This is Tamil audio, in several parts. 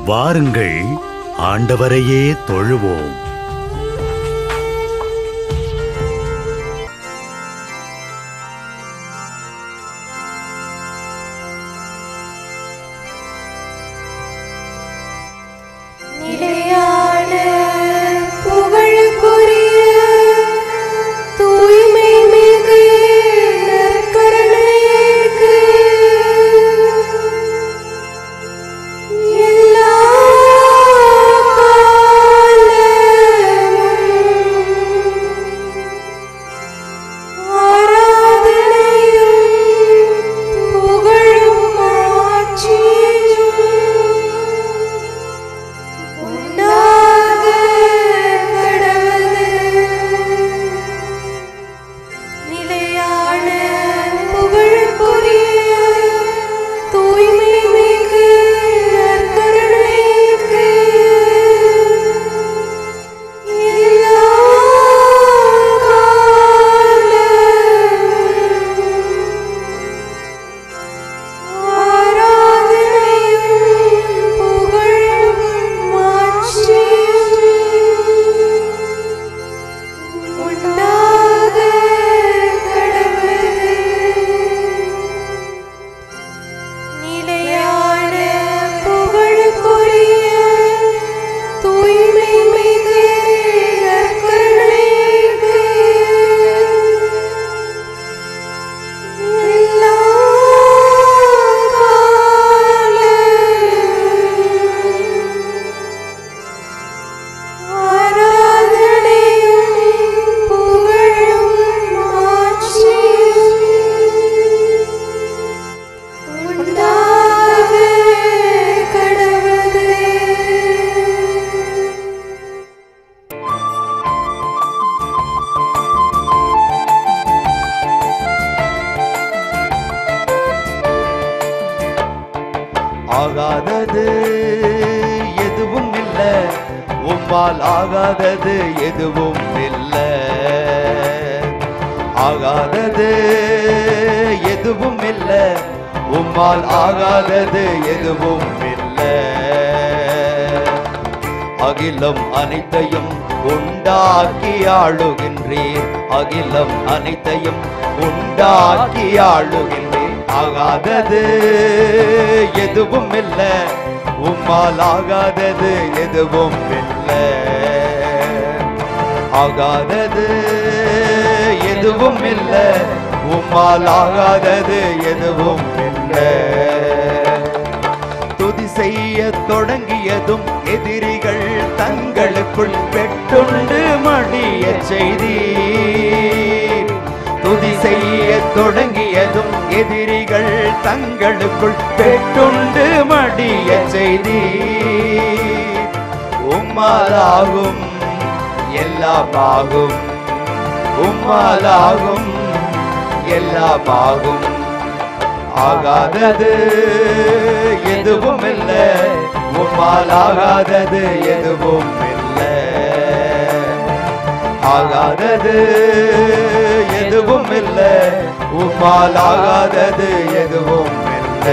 வாருங்கள், ஆண்டவரையே தொழுவோம். ஆகாதது எதுவும் இல்ல, உம்மால் ஆகாதது எதுவும் இல்ல. ஆகாதது எதுவும் இல்ல, உம்மால் ஆகாதது எதுவும் இல்ல. அகிலம் அனைத்தையும் உண்டாக்கி ஆளுகின்றீர், அகிலம் அனைத்தையும் உண்டாக்கி ஆளுகின்றீர். ஆகாதது எதுவும் இல்ல, உம்மால் ஆகாதது எதுவும் இல்ல. ஆகாதது எதுவும் இல்ல, உம்மால் ஆகாதது எதுவும் இல்ல. துதி செய்ய தொடங்கியதும் எதிரிகள் தங்களுக்குள் பெட்டுண்டு மடிய செய்தீர். துதி செய்ய தொடங்கியதும் எதிரிகள் தங்களுக்குள் பெட்டுண்டு மடிய செய்தீர். உம்மாலாகும் எல்லாமாகும், உம்மாலாகும் எல்லாமாகும். ஆகாதது எதுவும் இல்ல, உம்மால் ஆகாதது எதுவும் இல்ல. ஆகாதது எதுவும் இல்ல, உம்மால் ஆகாதது எதுவும் இல்ல.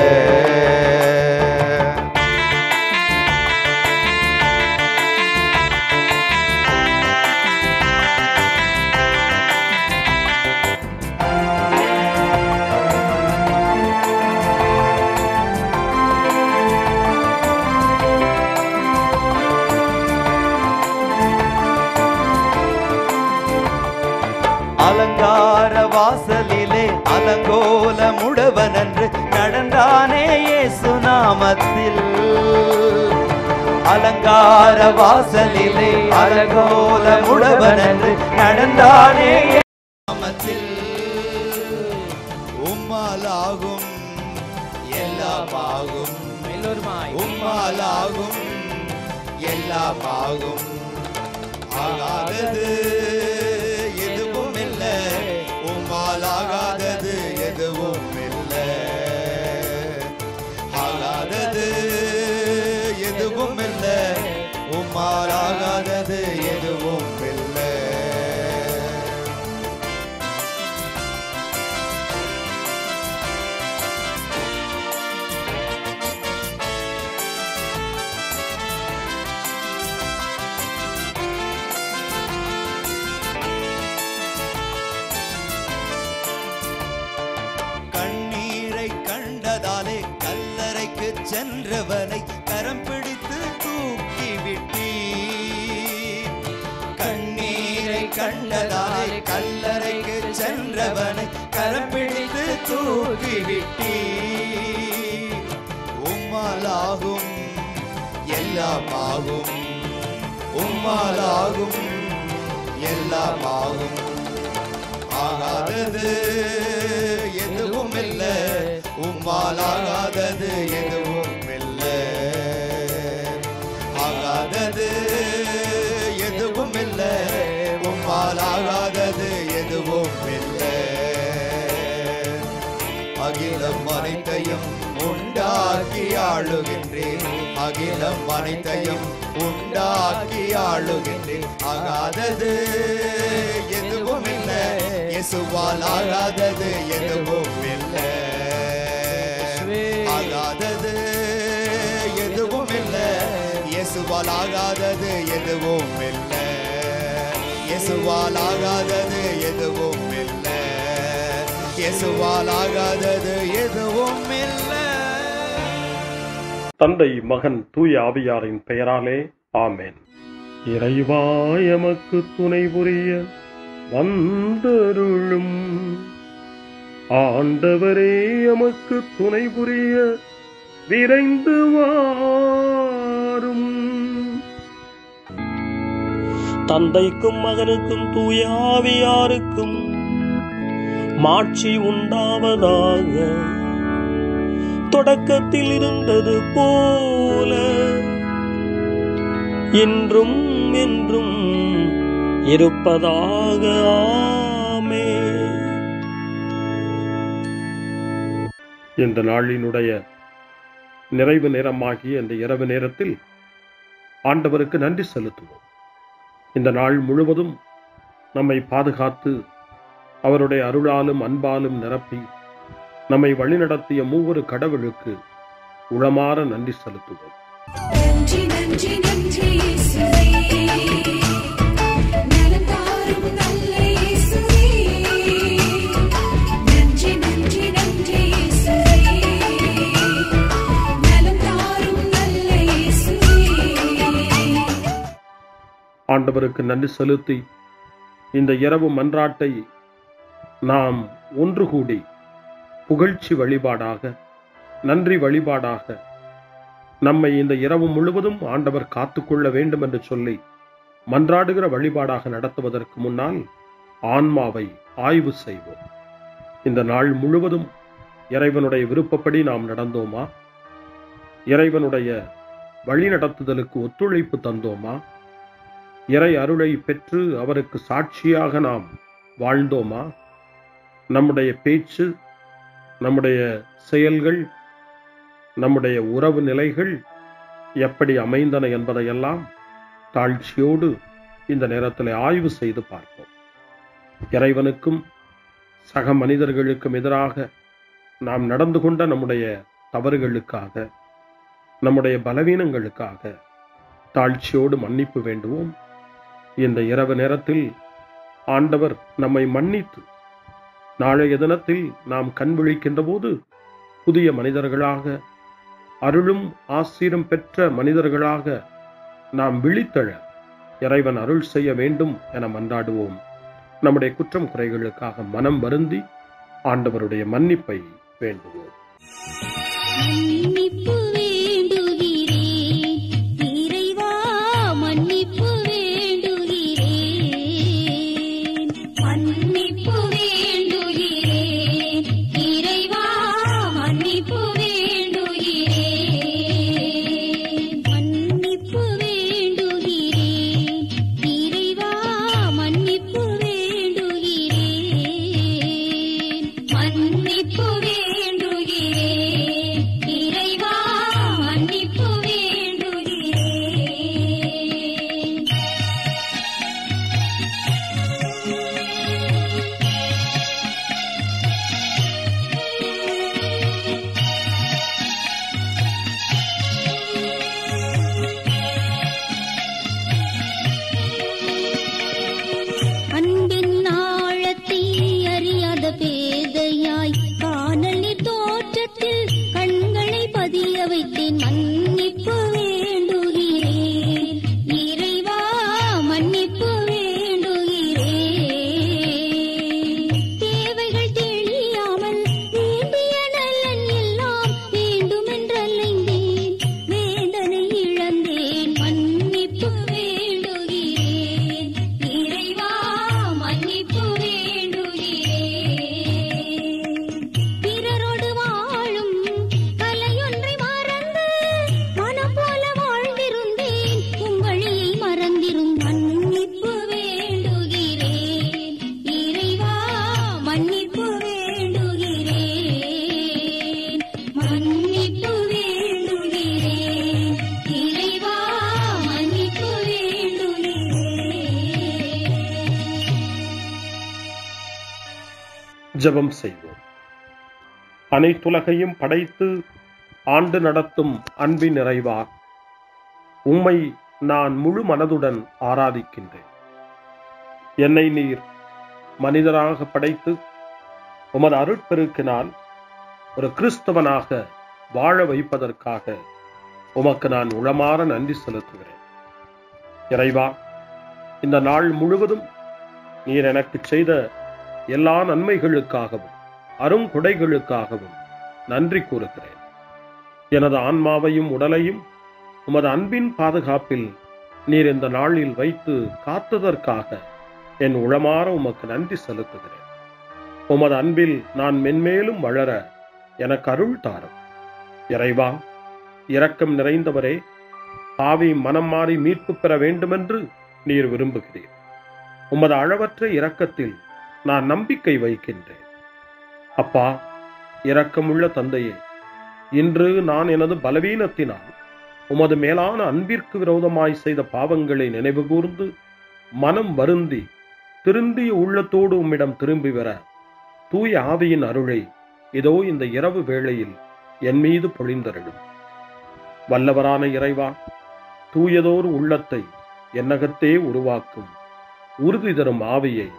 அலங்கார வாசலிலே அலங்கோல முடவனன்று நடந்தானே இயேசு நாமத்தில். அலங்கார வாசலிலே அலங்கோல முடவனன்று நடந்தானே நாமத்தில். உம்மாலாகும் எல்லாமாகும், உம்மாலாகும் எல்லாமாகும். ஆகாதது எதுவும் இல்ல, உம்மால் ஆகாதது எதுவும் இல்ல. ஆகாதது எதுவும் இல்ல, உம்மால் ஆகாதது எதுவும் இல்ல. சென்றவனை கரம் பிடித்து தூக்கி விட்டீர். கண்ணீரை கண்டதாலே கல்லறைக்கு சென்றவனை கரம் பிடித்து தூக்கி விட்டீர். உம்மாலாகும் எல்லாமாகும், உம்மாலாகும் எல்லாமாகும். ஆகாதது எதுவும் இல்லை, உம்மாலாகாதது எதுவும் இல்லை. ஆகாதது எதுவும் இல்லை, உம்மாலாகாதது எதுவும் இல்லை. அகிலம் அனைத்தையும் உண்டாக்கி ஆளுகின்றேன், அகிலம் அனைத்தையும் உண்டாக்கி ஆளுகின்றேன். ஆகாதது எதுவும் இல்லை, இயேசுவால் ஆகாதது எதுவும் இல்லை. ஆகாதது எதுவும் இல்லை, இயேசுவால் ஆகாதது எதுவும் இல்லை. இயேசுவால் ஆகாதது எதுவும் இல்லை, இயேசுவால் ஆகாதது எதுவும் இல்லை. தந்தை, மகன், தூய ஆவியாரின் பெயராலே ஆமென். இறைவா எமக்கு துணை புரிய வந்தருளும், ஆண்டவரே எமக்கு துணை புரிய விரைந்து வாரும். தந்தைக்கும் மகனுக்கும் தூய ஆவியாருக்கும் மாட்சி உண்டாவதாக, தொடக்கத்தில் இருந்தது போல இன்றும் என்றும் இருப்பதாக. ஆமென். இந்த நாளினுடைய நிறைவு நேரமாகிய இந்த இரவு நேரத்தில் ஆண்டவருக்கு நன்றி செலுத்துவோம். இந்த நாள் முழுவதும் நம்மை பாதுகாத்து அவருடைய அருளாலும் அன்பாலும் நிரப்பி நம்மை வழிநடத்திய மூவரு கடவுளுக்கு உளமாற நன்றி செலுத்துவோம். நன்றி நன்றி நன்றி இயேசுவே, நலம் தாரும் நல்ல இயேசுவே. நன்றி நன்றி நன்றி இயேசுவே, நலம் தாரும் நல்ல இயேசுவே. ஆண்டவருக்கு நன்றி செலுத்தி இந்த இரவு மன்றாட்டை நாம் ஒன்று கூடி புகழ்ச்சி வழிபாடாக, நன்றி வழிபாடாக நம்மை இந்த இரவு முழுவதும் ஆண்டவர் காத்துக்கொள்ள வேண்டும் என்று சொல்லி மன்றாடுகிற வழிபாடாக நடத்துவதற்கு முன்னால் ஆன்மாவை ஆய்வு செய்வோம். இந்த நாள் முழுவதும் இறைவனுடைய விருப்பப்படி நாம் நடந்தோமா? இறைவனுடைய வழிநடத்துதலுக்கு ஒத்துழைப்பு தந்தோமா? இறை அருளை பெற்று அவருக்கு சாட்சியாக நாம் வாழ்ந்தோமா? நம்முடைய பேச்சு, நம்முடைய செயல்கள், நம்முடைய உறவு நிலைகள் எப்படி அமைந்தன என்பதையெல்லாம் தாழ்ச்சியோடு இந்த நேரத்தில் ஆய்வு செய்து பார்ப்போம். இறைவனுக்கும் சக மனிதர்களுக்கும் எதிராக நாம் நடந்து கொண்ட நம்முடைய தவறுகளுக்காக, நம்முடைய பலவீனங்களுக்காக தாழ்ச்சியோடு மன்னிப்பு வேண்டுவோம். இந்த இரவு நேரத்தில் ஆண்டவர் நம்மை மன்னித்து நாளைய தினத்தில் நாம் கண் விழிக்கின்ற போது புதிய மனிதர்களாக, அருளும் ஆசீரும் பெற்ற மனிதர்களாக நாம் விழித்தெழ இறைவன் அருள் செய்ய வேண்டும் என மன்றாடுவோம். நம்முடைய குற்றம் குறைகளுக்காக மனம் வருந்தி ஆண்டவருடைய மன்னிப்பை வேண்டுவோம். மன்னிப்பு வேண்டுகிறேன் இறைவா, மன்னிப்பு வேண்டுகிறேன். மன்னிப்பு வேண்டுகிறேன் இறைவா, மன்னிப்பு வேண்டுகிறேன். மன்னிப்பு வேண்டுகிறேன் இறைவா, மன்னிப்பு வேண்டுகிறேன். மன்னிப்பு வேண்டுகிறேன் இறைவா, ஜெபம் செய்வோம். அனைத்துலகையும் படைத்து ஆண்டு நடத்தும் அன்பின் நிறைவா, உம்மை நான் முழு மனதுடன் ஆராதிக்கின்றேன். என்னை நீர் மனிதராக படைத்து உமது அருட்பெருக்கினால் ஒரு கிறிஸ்தவனாக வாழ வைப்பதற்காக உமக்கு நான் உளமாற நன்றி செலுத்துகிறேன். இறைவா, இந்த நாள் முழுவதும் நீர் எனக்கு செய்த எல்லா நன்மைகளுக்காகவும் அருங்கொடைகளுக்காகவும் நன்றி கூறுகிறேன். எனது ஆன்மாவையும் உடலையும் உமது அன்பின் பாதுகாப்பில் நீர் இந்த நாளில் வைத்து காத்ததற்காக என் உளமாற உமக்கு நன்றி செலுத்துகிறேன். உமது அன்பில் நான் மென்மேலும் வளர எனக்கு அருள் தாரும். இறைவா, இரக்கம் நிறைந்தவரே, பாவி மனம் மாறி மீட்பு பெற வேண்டுமென்று நீர் விரும்புகிறீர். உமது அளவற்ற இரக்கத்தில் நான் நம்பிக்கை வைக்கின்றேன். அப்பா, இரக்கமுள்ள தந்தையே, இன்று நான் எனது பலவீனத்தினால் உமது மேலான அன்பிற்கு விரோதமாய் செய்த பாவங்களை நினைவு கூர்ந்து மனம் வருந்தி திருந்திய உள்ளத்தோடு உம்மிடம் திரும்பி வர தூய ஆவியின் அருளை இதோ இந்த இரவு வேளையில் என் மீது பொழிந்தருளும். வல்லவரான இறைவா, தூயதோர் உள்ளத்தை என்னகத்தே உருவாக்கும் உறுதி தரும் ஆவியை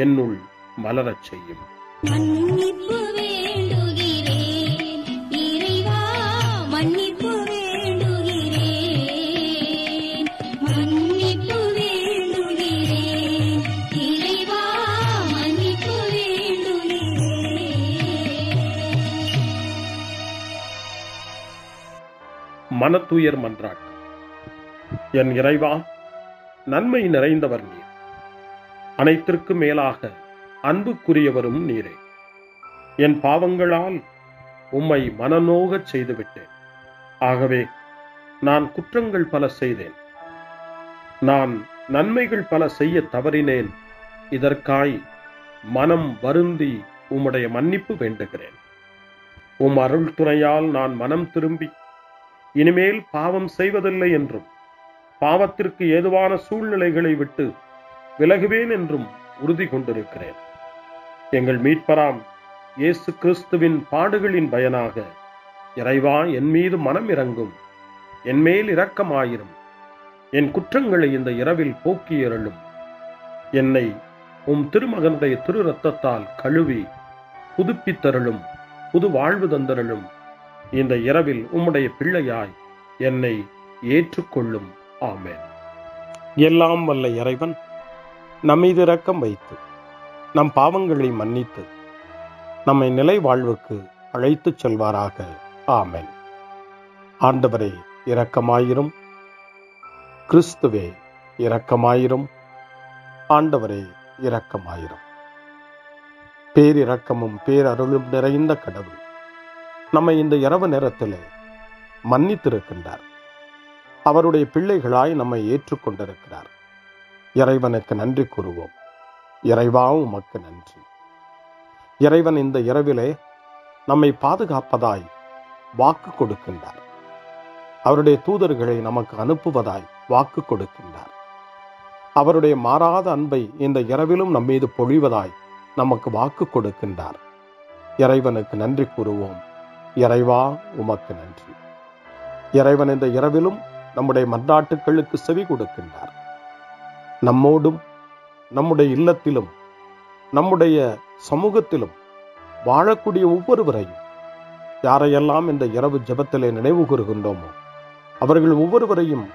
என்னுள் மலரச் செய்யும். மன்னிப்பு வேண்டுகிறேன் இறைவா, மன்னிப்பு வேண்டுகிறேன், மன்னிப்பு வேண்டுகிறேன் இறைவா, மன்னிப்பு வேண்டுகிறேன். மனத்துயர் மன்றாட்டு. என் இறைவா, நன்மை நிறைந்தவர் நீர், அனைத்திற்கும் மேலாக அன்புக்குரியவரும் நீரே. என் பாவங்களால் உம்மை மனநோகச் செய்துவிட்டேன். ஆகவே நான் குற்றங்கள் பல செய்தேன். நான் நன்மைகள் பல செய்ய தவறினேன். இதற்காய் மனம் வருந்தி உம்முடைய மன்னிப்பு வேண்டுகிறேன். உம் அருள் துணையால் நான் மனம் திரும்பி இனிமேல் பாவம் செய்வதில்லை என்றும் பாவத்திற்கு ஏதுவான சூழ்நிலைகளை விட்டு விலகுவேன் என்றும் உறுதி கொண்டிருக்கிறேன். எங்கள் மீட்பராம் இயேசு கிறிஸ்துவின் பாடுகளின் பயனாக இறைவா, என் மீது மனம் இறங்கும், என் மேல் இரக்கமாயிரும். என் குற்றங்களை இந்த இரவில் போக்கியருளும். என்னை உம் திருமகனுடைய திரு இரத்தத்தால் கழுவி புதுப்பித்தருளும், புது வாழ்வு தந்தருளும். இந்த இரவில் உம்முடைய பிள்ளையாய் என்னை ஏற்றுக்கொள்ளும். ஆமென். எல்லாம் வல்ல இறைவன் நம்மீது இரக்கம் வைத்து நம் பாவங்களை மன்னித்து நம்மை நிலை வாழ்வுக்கு அழைத்துச் செல்வாராக. ஆமென். ஆண்டவரே இரக்கமாயிரும். கிறிஸ்துவே இரக்கமாயிரும். ஆண்டவரே இரக்கமாயிரும். பேரிரக்கமும் பேரருளும் நிறைந்த கடவுள் நம்மை இந்த இரவு நேரத்திலே மன்னித்திருக்கின்றார். அவருடைய பிள்ளைகளாய் நம்மை ஏற்றுக்கொண்டிருக்கிறார். இறைவனுக்கு நன்றி கூறுவோம். இறைவா, உமக்கு நன்றி. இறைவன் இந்த இரவிலே நம்மை பாதுகாப்பதாய் வாக்கு கொடுக்கின்றார். அவருடைய தூதர்களை நமக்கு அனுப்புவதாய் வாக்கு கொடுக்கின்றார். அவருடைய மாறாத அன்பை இந்த இரவிலும் நம்மீது பொழிவதாய் நமக்கு வாக்கு கொடுக்கின்றார். இறைவனுக்கு நன்றி கூறுவோம். இறைவா, உமக்கு நன்றி. இறைவன் இந்த இரவிலும் நம்முடைய மன்றாட்டுக்களுக்கு செவி கொடுக்கின்றார். நம்மோடும் நம்முடைய இல்லத்திலும் நம்முடைய சமூகத்திலும் வாழக்கூடிய ஒவ்வொருவரையும், யாரையெல்லாம் இந்த இரவு ஜெபத்திலே நினைவு கூறுகின்றோமோ அவர்கள் ஒவ்வொருவரையும்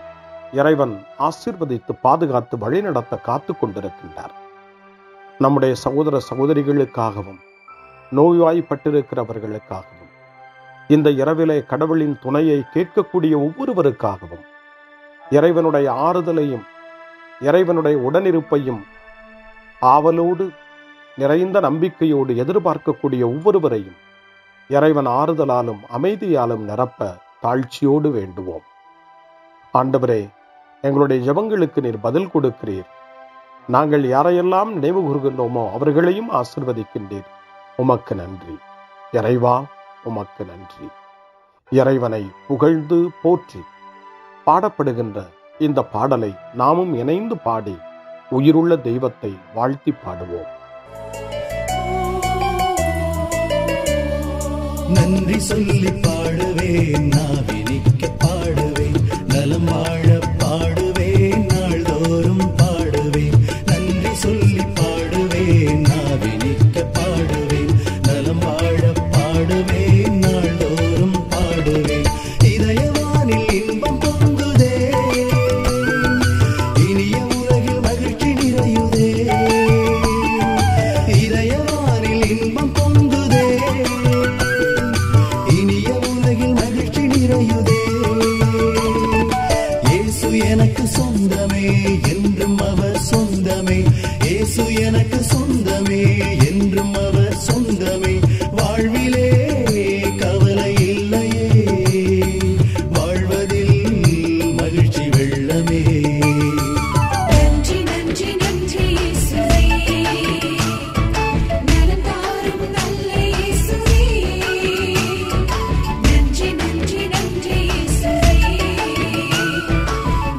இறைவன் ஆசீர்வதித்து பாதுகாத்து வழிநடத்த காத்து கொண்டிருக்கின்றார். நம்முடைய சகோதர சகோதரிகளுக்காகவும் நோய்வாய்ப்பட்டிருக்கிறவர்களுக்காகவும் இந்த இரவிலே கடவுளின் துணையை கேட்கக்கூடிய ஒவ்வொருவருக்காகவும் இறைவனுடைய ஆறுதலையும் இறைவனுடைய உடனிருப்பையும் ஆவலோடு நிறைந்த நம்பிக்கையோடு எதிர்பார்க்கக்கூடிய ஒவ்வொருவரையும் இறைவன் ஆறுதலாலும் அமைதியாலும் நிரப்ப தாழ்ச்சியோடு வேண்டுவோம். ஆண்டவரே, எங்களுடைய ஜெபங்களுக்கு நீர் பதில் கொடுக்கிறீர். நாங்கள் யாரையெல்லாம் நினைவு கூறுகின்றோமோ அவர்களையும் ஆசீர்வதிக்கின்றீர். உமக்கு நன்றி. இறைவா, உமக்கு நன்றி. இறைவனை புகழ்ந்து போற்றி பாடப்படுகின்ற இந்த பாடலை நாமும் இணைந்து பாடி உயிருள்ள தெய்வத்தை வாழ்த்தி பாடுவோம். நன்றி சொல்லி பாடுவேன், நாவினிக்க பாடுவேன், நலம் வாழ பாடுவேன், நாள்தோறும் பாடுவேன். நன்றி சொல்லி பாடுவேன், நாவினிக்க பாடுவேன், நலம் வாழ பாடுவேன், நாள்தோறும் பாடுவேன். இதயவானில் இன்பம் பொங்குதே, இனிய உலகில் மகிழ்ச்சி நிறையுதே. இதயவானில் இன்பம் பொங்குதே, இனிய உலகில் மகிழ்ச்சி நிறையுதே. இயேசு எனக்கு சொந்தமே, என்றும் அவர் சொந்தமே. இயேசு எனக்கு சொந்தமே, என்றும் அவர் சொந்தமே. வாழ்விலே கவலை இல்லையே, வாழ்வதில் மகிழ்ச்சி வெள்ளமே. நன்றி நன்றி நன்றி இயேசுவே, நலம் தாரும் நல்ல இயேசுவே. நன்றி நன்றி நன்றி இயேசுவே,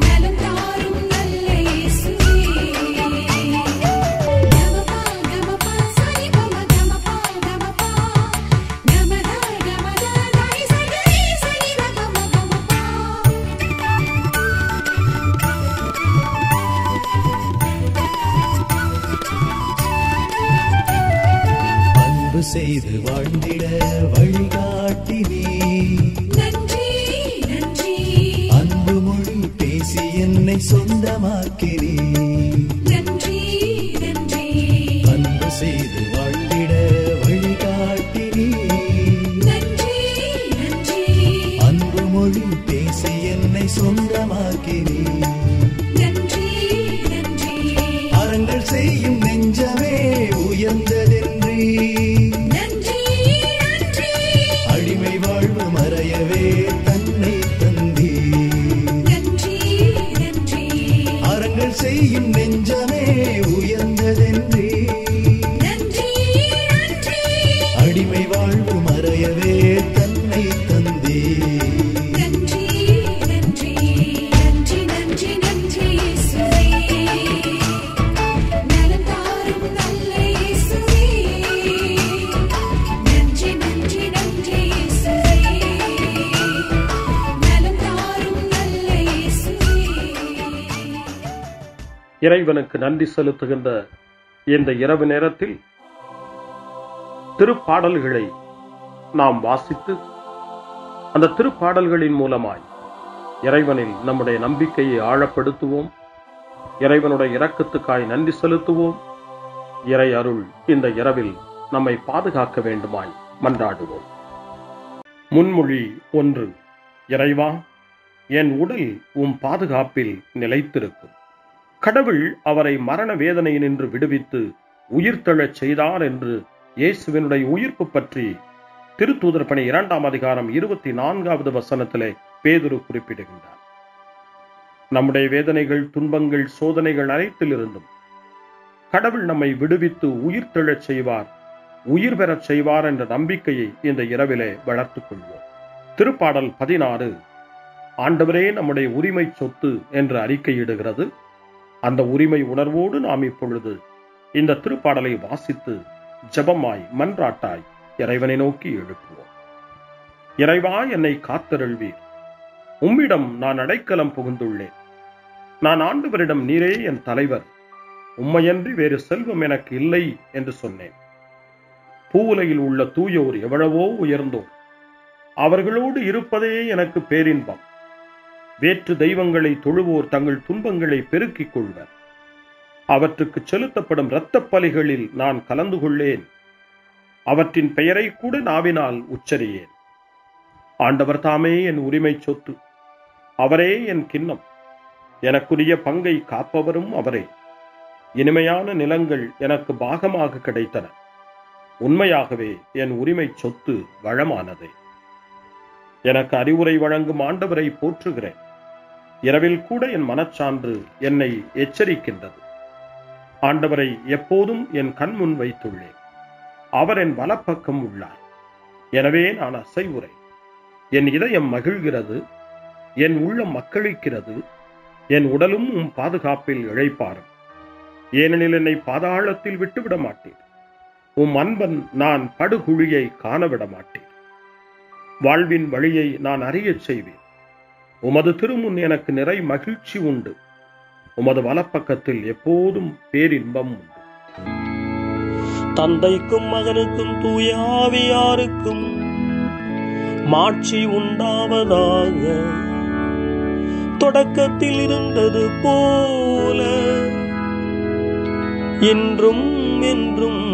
நலம் தாரும் நல்ல இயேசுவே. கமபா கமபா சரி கம கமபா கமபா, கமதா கமதா தாய் சரி சரி கம கமபா. அன்பு செய்து வாழ்ந்திட வழிகாட்டி நீ, நன்றி நன்றி அன்பு மொழி பேசி என்னை சொந்தமாக்கி நீ. நன்றி நன்றி அன்பு செய்து வாழ்ந்திட வழிகாட்டி நீ, நன்றி நன்றி அன்பு மொழி பேசி என்னை சொந்தமாக்கி நீ. நன்றி நன்றி அறங்கள் செய்யும் நெஞ்சமே உயர்ந்ததென்றி, நன்றி நன்றி அடிமை வாழ்வு மறையவே தன்னை தந்தி. நன்றி நன்றி அறங்கள் செய்யும் நெஞ்சமே உயர்ந்ததென்றி, நன்றி நன்றி அடிமை வாழ்வு மறையவே தன்னை தந்தி. நன்றி நன்றி நன்றி நன்றி நன்றி இயேசுவே, நலம் தாரும் நல்ல இயேசுவே. நன்றி நன்றி நன்றி இயேசுவே, நலம் தாரும் நல்ல இயேசுவே. இறைவனுக்கு நன்றி செலுத்துகின்ற இந்த இரவு நேரத்தில் திருப்பாடல்களை நாம் வாசித்து அந்த திருப்பாடல்களின் மூலமாய் இறைவனில் நம்முடைய நம்பிக்கையை ஆழப்படுத்துவோம். இறைவனுடைய இரக்கத்துக்காய் நன்றி செலுத்துவோம். இறை அருள் இந்த இரவில் நம்மை பாதுகாக்க வேண்டுமாய் மன்றாடுவோம். முன்மொழி 1. இறைவா, என் உடல் உம் பாதுகாப்பில் நிலைத்திருக்கும். கடவுள் அவரை மரண வேதனையினின்று விடுவித்து உயிர்த்தெழச் செய்தார் என்று இயேசுவினுடைய உயிர்ப்பு பற்றி திருத்தூதர் பணி 2ஆம் அதிகாரம் 24வது வசனத்திலே பேதுரு குறிப்பிடுகின்றார். நம்முடைய வேதனைகள், துன்பங்கள், சோதனைகள் அனைத்திலிருந்தும் கடவுள் நம்மை விடுவித்து உயிர்த்தெழச் செய்வார், உயிர் பெறச் செய்வார் என்ற நம்பிக்கையை இந்த இரவிலே வளர்த்துக் கொள்வோம். திருப்பாடல் 16 ஆண்டவரே நம்முடைய உரிமை சொத்து என்று அறிக்கையிடுகிறது. அந்த உரிமை உணர்வோடு நாம் இப்பொழுது இந்த திருப்பாடலை வாசித்து ஜெபமாய் மன்றாட்டாய் இறைவனை நோக்கி எழுப்புவோம். இறைவா, என்னை காத்தருள்வீர். உம்மிடம் நான் அடைக்கலம் புகுந்துள்ளேன். நான் ஆண்டவரிடம், நீரே என் தலைவர், உம்மையன்றி வேறு செல்வம் எனக்கு இல்லை என்று சொன்னேன். பூவுலையில் உள்ள தூயோர் எவ்வளவோ உயர்ந்தோர், அவர்களோடு இருப்பதே எனக்கு பேரின்பம். வேற்று தெய்வங்களை தொழுவோர் தங்கள் துன்பங்களை பெருக்கிக் கொள்வர். அவற்றுக்கு செலுத்தப்படும் இரத்தப் பலிகளில் நான் கலந்து கொள்ளேன். அவற்றின் பெயரை கூட நாவினால் உச்சரியேன். ஆண்டவர் தாமே என் உரிமை சொத்து, அவரே என் கிண்ணம். எனக்குரிய பங்கை காப்பவரும் அவரே. இனிமையான நிலங்கள் எனக்கு பாகமாக கிடைத்தன. உண்மையாகவே என் உரிமை சொத்து வளமானதே. எனக்கு அறிவுரை வழங்கும் ஆண்டவரை போற்றுகிறேன். இரவில் கூட என் மனச்சான்று என்னை எச்சரிக்கின்றது. ஆண்டவரை எப்போதும் என் கண்முன் வைத்துள்ளேன். அவர் என் வலப்பக்கம் உள்ளார். எனவே நான் அசைவுறேன். என் இதயம் மகிழ்கிறது, என் உள்ளம் மக்களிக்கிறது, என் உடலும் உம் பாதுகாப்பில் இழைப்பாரும். ஏனெனில் என்னை பாதாளத்தில் விட்டுவிட மாட்டேன். உம் அன்பன் நான் படுகுழியை காணவிட மாட்டேன். வாழ்வின் வழியை நான் அறியச் செய்வேன். உமது திருமுன் எனக்கு நிறை மகிழ்ச்சி உண்டு. உமது வலப்பக்கத்தில் எப்போதும் பேரின்பம் உண்டு. தந்தைக்கும் மகனுக்கும் தூய ஆவியாருக்கும் மாட்சி உண்டாவதாக. தொடக்கத்தில் இருந்தது போல இன்றும் என்றும்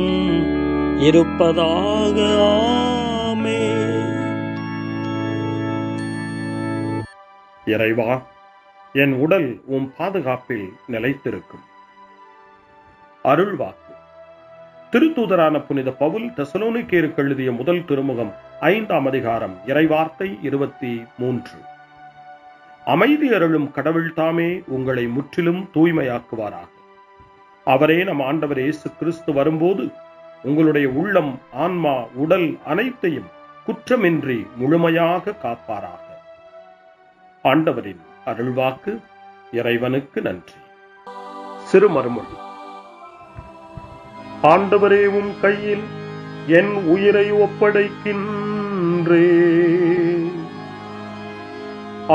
இருப்பதாக. ஆமென். இறைவா, என் உடல் உம் பாதுகாப்பில் நிலைத்திருக்கும். அருள்வாக்கு. திருத்தூதரான புனித பவுல் தெசலோனிக்கேயருக்கு எழுதிய முதல் திருமுகம் 5ஆம் அதிகாரம் இறைவார்த்தை 23. அமைதி அருளும் கடவுள் தாமே உங்களை முற்றிலும் தூய்மையாக்குவாராக. அவரே நம் ஆண்டவர் இயேசு கிறிஸ்து வரும்போது உங்களுடைய உள்ளம், ஆன்மா, உடல் அனைத்தையும் குற்றமின்றி முழுமையாக காப்பாராக. ஆண்டவரின் அருள்வாக்கு. இறைவனுக்கு நன்றி. சிறுமறுமொழி. ஆண்டவரே, உம் கையில் என் உயிரை ஒப்படைக்கின்றேன்.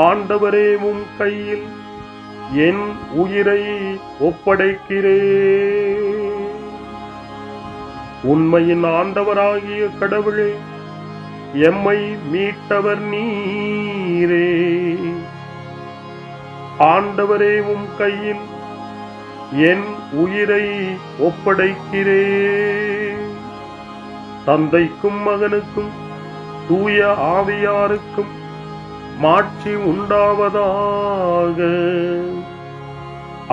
ஆண்டவரே, உம் கையில் என் உயிரை ஒப்படைக்கிறேன். உண்மையின் ஆண்டவராகிய கடவுளே, எம்மை மீட்டவர் நீரே. ஆண்டவரே, உம் கையில் என் உயிரை ஒப்படைக்கிறேன். தந்தைக்கும் மகனுக்கும் தூய ஆவியாருக்கும் மாட்சி உண்டாவதாக.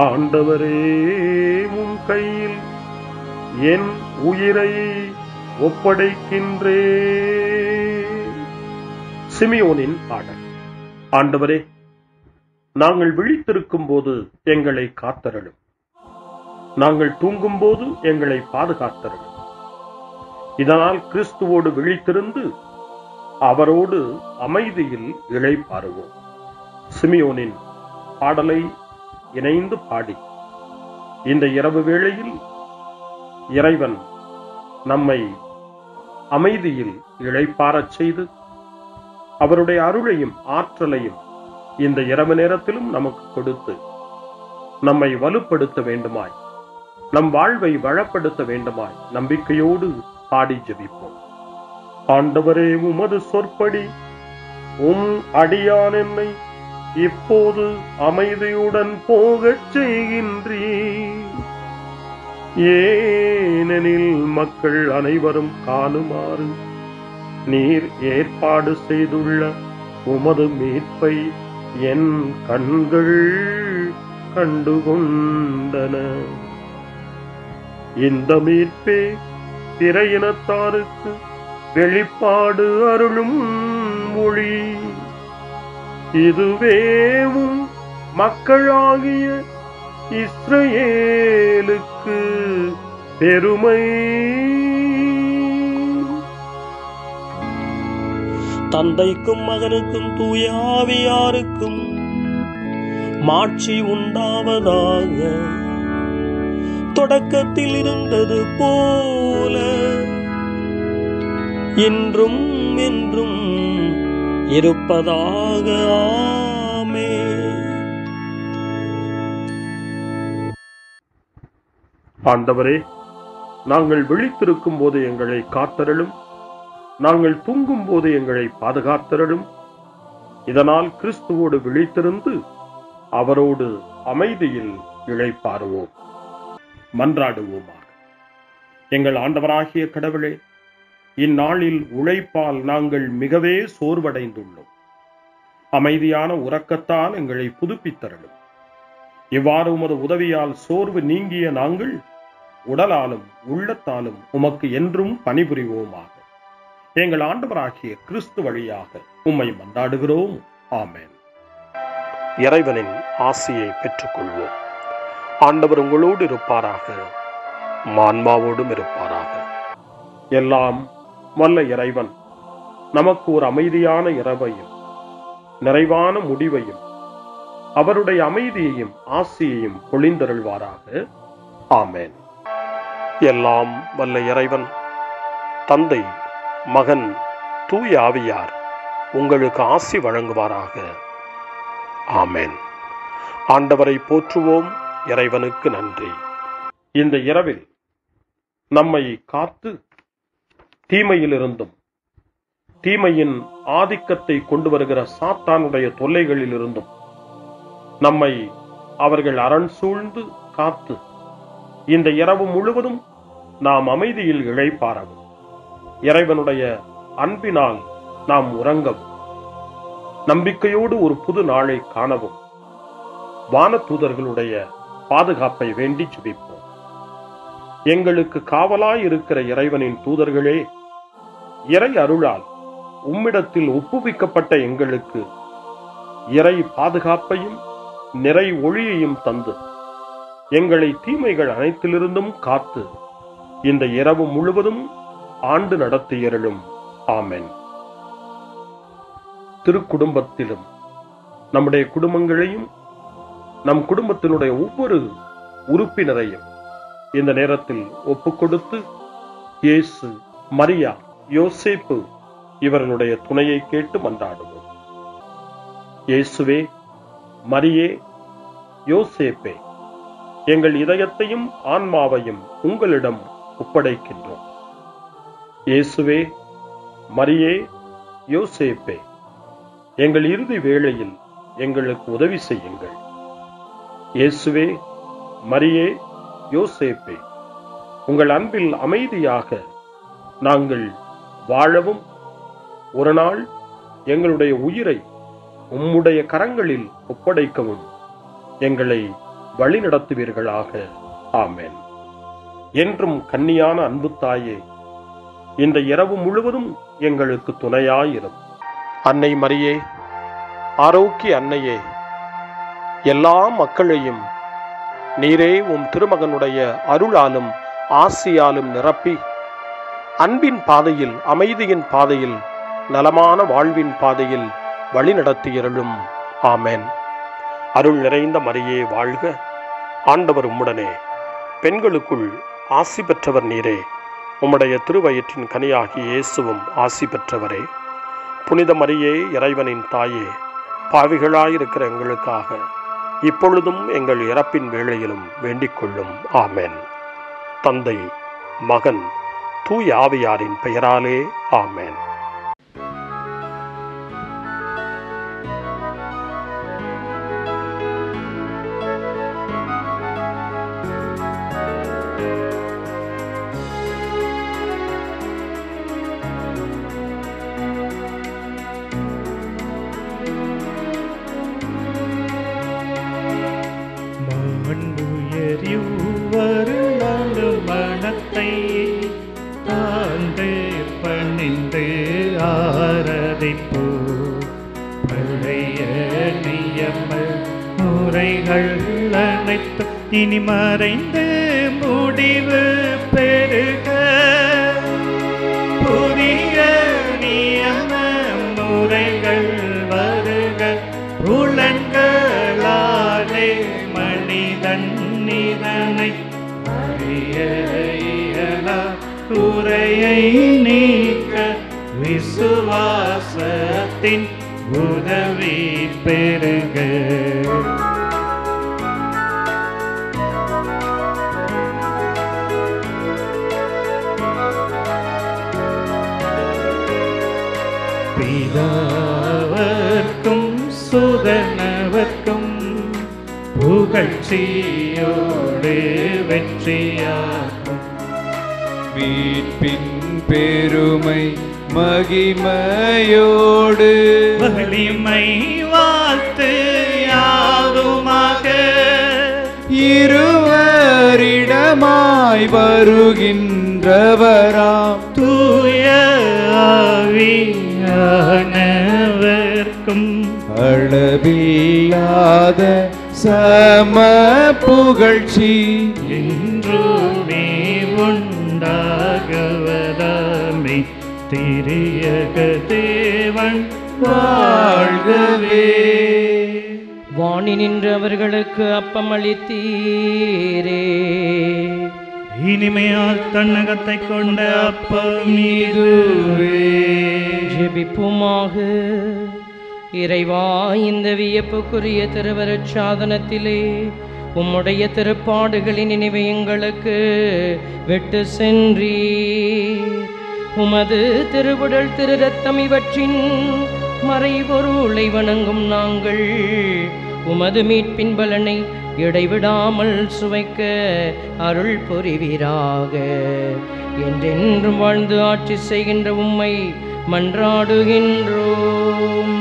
ஆண்டவரே, உம் கையில் என் உயிரை ஒப்படைக்கின்றேன். சிமியோனின் பாடல். ஆண்டவரே, நாங்கள் விழித்திருக்கும் போது எங்களை காத்தருளும். நாங்கள் தூங்கும் போது எங்களை பாதுகாத்தருளும். இதனால் கிறிஸ்துவோடு விழித்திருந்து அவரோடு அமைதியில் இளைப்பாறுவோம். சிமியோனின் பாடலை இணைந்து பாடி இந்த இரவு வேளையில் இறைவன் நம்மை அமைதியில் இளைப்பாறச் செய்து அவருடைய அருளையும் ஆற்றலையும் இந்த இரவு நேரத்திலும் நமக்கு கொடுத்து நம்மை வலுப்படுத்த வேண்டுமாய், நம் வாழ்வை வளப்படுத்த வேண்டுமாய் நம்பிக்கையோடு பாடி ஜெபிப்போம். ஆண்டவரே, உமது சொற்படி உம் அடியான் என்னை இப்போது அமைதியுடன் போகச் செய்கின்றீர். ஏனெனில் மக்கள் அனைவரும் காணுமாறு நீர் ஏற்பாடு செய்துள்ள உமது மீட்பை என் கண்கள் கண்டுகொண்டன. இந்த மீட்பே பிற இனத்தாருக்கு வெளிப்பாடு அருளும் மொழி. இதுவேவும் மக்களாகிய இஸ்ரவேலுக்கு பெருமை. தந்தைக்கும் மகனுக்கும் தூய ஆவியாருக்கும் மாட்சி உண்டாவதாக. தொடக்கத்தில் இருந்தது போல இன்றும் என்றும் இருப்பதாக. ஆமென். ஆண்டவரே, நாங்கள் விழித்திருக்கும் போது எங்களை காத்தருளும். நாங்கள் தூங்கும் போது எங்களை பாதுகாத்தருளும். இதனால் கிறிஸ்துவோடு விழித்திருந்து அவரோடு அமைதியில் இளைப்பாறுவோம். மன்றாடுவோமாக. எங்கள் ஆண்டவராகிய கடவுளே, இந்நாளில் உழைப்பால் நாங்கள் மிகவே சோர்வடைந்துள்ளோம். அமைதியான உறக்கத்தால் எங்களை புதுப்பித்தருளும். இவ்வாறு உமது உதவியால் சோர்வு நீங்கிய நாங்கள் உடலாலும் உள்ளத்தாலும் உமக்கு என்றும் பணிபுரிவோமாக. எங்கள் ஆண்டவராகிய கிறிஸ்து வழியாக உம்மை மன்றாடுகிறோம். ஆமென். இறைவனின் ஆசியை பெற்றுக்கொள்வோம். ஆண்டவர் உங்களோடு இருப்பாராக, ஆன்மாவோடும் இருப்பாராக. எல்லாம் வல்ல இறைவன் நமக்கு ஒரு அமைதியான இரவையும் நிறைவான முடிவையும் அவருடைய அமைதியையும் ஆசியையும் பொழிந்தருள்வாராக. ஆமென். எல்லாம் வல்ல இறைவன் தந்தை, மகன், தூய ஆவியார் உங்களுக்கு ஆசி வழங்குவாராக. ஆமென். ஆண்டவரை போற்றுவோம். இறைவனுக்கு நன்றி. இந்த இரவில் நம்மை காத்து தீமையிலிருந்தும் தீமையின் ஆதிக்கத்தை கொண்டு வருகிற சாத்தானுடைய தொல்லைகளிலிருந்தும் நம்மை அவர்கள் அரண் சூழ்ந்து காத்து இந்த இரவு முழுவதும் நாம் அமைதியில் இளைப்பாறவும், இறைவனுடைய அன்பினால் நாம் உறங்கவும், நம்பிக்கையோடு ஒரு புது நாளை காணவும் வானதூதர்களுடைய பாதுகாப்பை வேண்டி ஜெபிப்போம். எங்களுக்கு காவலாய் இருக்கிற இறைவனின் தூதர்களே, இறை அருளால் உம்மிடத்தில் ஒப்புவிக்கப்பட்ட எங்களுக்கு இறை பாதுகாப்பையும் நிறை ஒளியையும் தந்து எங்களை தீமைகள் அனைத்திலிருந்தும் காத்து இந்த இரவு முழுவதும் ஆண்டு நடத்தியருளும். ஆமென். திருக்குடும்பத்திலும் நம்முடைய குடும்பங்களையும் நம் குடும்பத்தினுடைய ஒவ்வொரு உறுப்பினரையும் இந்த நேரத்தில் ஒப்புக்கொடுத்து இயேசு, மரியா, யோசேப்பு இவர்களுடைய துணையை கேட்டு மன்றாடுவோம். இயேசுவே, மரியே, யோசேப்பே, எங்கள் இதயத்தையும் ஆன்மாவையும் உங்களிடம் ஒப்படைக்கின்றோம். இயேசுவே, மரியே, யோசேப்பே, எங்கள் இறுதி வேளையில் எங்களுக்கு உதவி செய்யுங்கள். இயேசுவே, மரியே, யோசேப்பே, உங்கள் அன்பில் அமைதியாக நாங்கள் வாழவும் ஒரு நாள் எங்களுடைய உயிரை உம்முடைய கரங்களில் ஒப்படைக்கவும் எங்களை வழிநடத்துவீர்களாக. ஆமென். என்றும் கன்னியான அன்பு தாயே, இந்த இரவு முழுவதும் எங்களுக்கு துணையாயிரும். அன்னை மரியே, ஆரோக்கிய அன்னையே, எல்லா மக்களையும் நீரே உம் திருமகனுடைய அருளாலும் ஆசியாலும் நிரப்பி அன்பின் பாதையில், அமைதியின் பாதையில், நலமான வாழ்வின் பாதையில் வழிநடத்தியருளும். ஆமென். அருள் நிறைந்த மரியே வாழ்க. ஆண்டவர் உம்முடனே, பெண்களுக்குள் ஆசி பெற்றவர் நீரே. உம்முடைய திருவயிற்றின் கனியாகிய இயேசுவும் ஆசி பெற்றவரே. புனித மரியே, இறைவனின் தாயே, பாவிகளாயிருக்கிற எங்களுக்காக இப்பொழுதும் எங்கள் இறப்பின் வேளையிலும் வேண்டிக் கொள்ளும். ஆமென். தந்தை, மகன், தூய ஆவியாரின் பெயராலே. ஆமென். மனத்தை தாழ்ந்து பணிந்து ஆராதிப்போ, பழைய நியம முறைகள் அனைத்து இனி மறைந்து முடிவு பெருக, புதிய நியம முறைகள் வருக. புலன்களாலே மனிதன் இதனை அறிய இயலா, குறையை நீக்க விசுவாசத்தின் உதவி பெருக. பிதாவர்க்கும் சுதனவர்க்கும் புகழ்ச்சியோடு வெற்றியாகும். மீட்பின் பெருமை மகிமையோடு வலிமை வாழ்த்து யாதுமாக. இருவரிடமாய் வருகின்றவராம் தூய ஆவியானவர்க்கும் அளவில்லாத சம புகழ்ச்சி என்றுமே உண்டாகவதாமே. திரியக தேவன் வாழ்கவே. வாணி நின்று அவர்களுக்கு அப்பம் அளித்தீரே, இனிமையால் தன்னகத்தை கொண்ட அப்பம் இதுவே. ஜெபிப்புமாக. இறைவா, இந்த வியப்புக்குரிய திருவருட் சாதனத்திலே உம்முடைய திருப்பாடுகளின் நினைவை எங்களுக்கு விட்டு சென்றீர். உமது திருவுடல் திரு ரத்தம் இவற்றின் மறைபொருளை வணங்கும் நாங்கள் உமது மீட்பின் பலனை இடைவிடாமல் சுவைக்க அருள் புரிவீராக. என்றென்றும் வாழ்ந்து ஆட்சி செய்கின்ற உம்மை மன்றாடுகின்றோம்.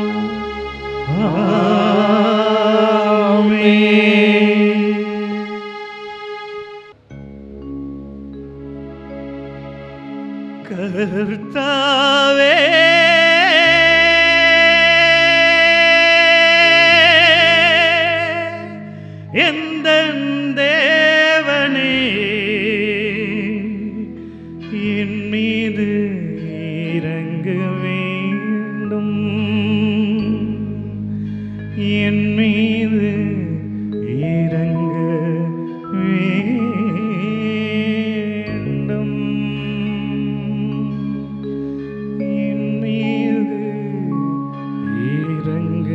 கர்த்தாவே, எந்தன் தேவனே, என் மீது இறங்க வேண்டும், என் மீது இறங்க வேண்டும், என் மீது இறங்க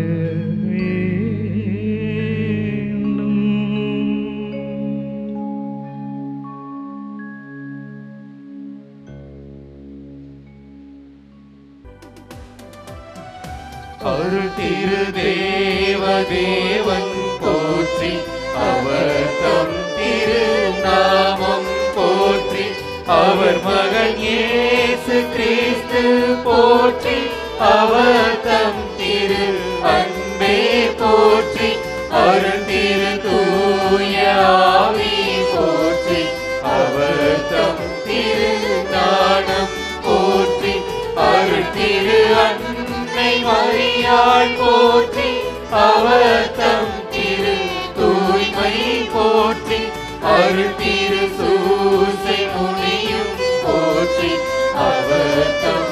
வேண்டும். அருள் திரு தேவன் போற்றி, அவர் தம் திரு நாமம் போற்றி, அவர் மகன் இயேசு கிறிஸ்து போற்றி, அவர் தம் திரு அன்பே போற்றி, அருள் திரு தூய ஆவி போற்றி, அவர் தம் திரு ஞானம் போற்றி, அருள் திரு அன்னை மரியாள் போற்றி, அவர் தம் திரு தூய்மை போற்றி, அருள் திரு சூசை முனியும் போற்றி, அவர் தம்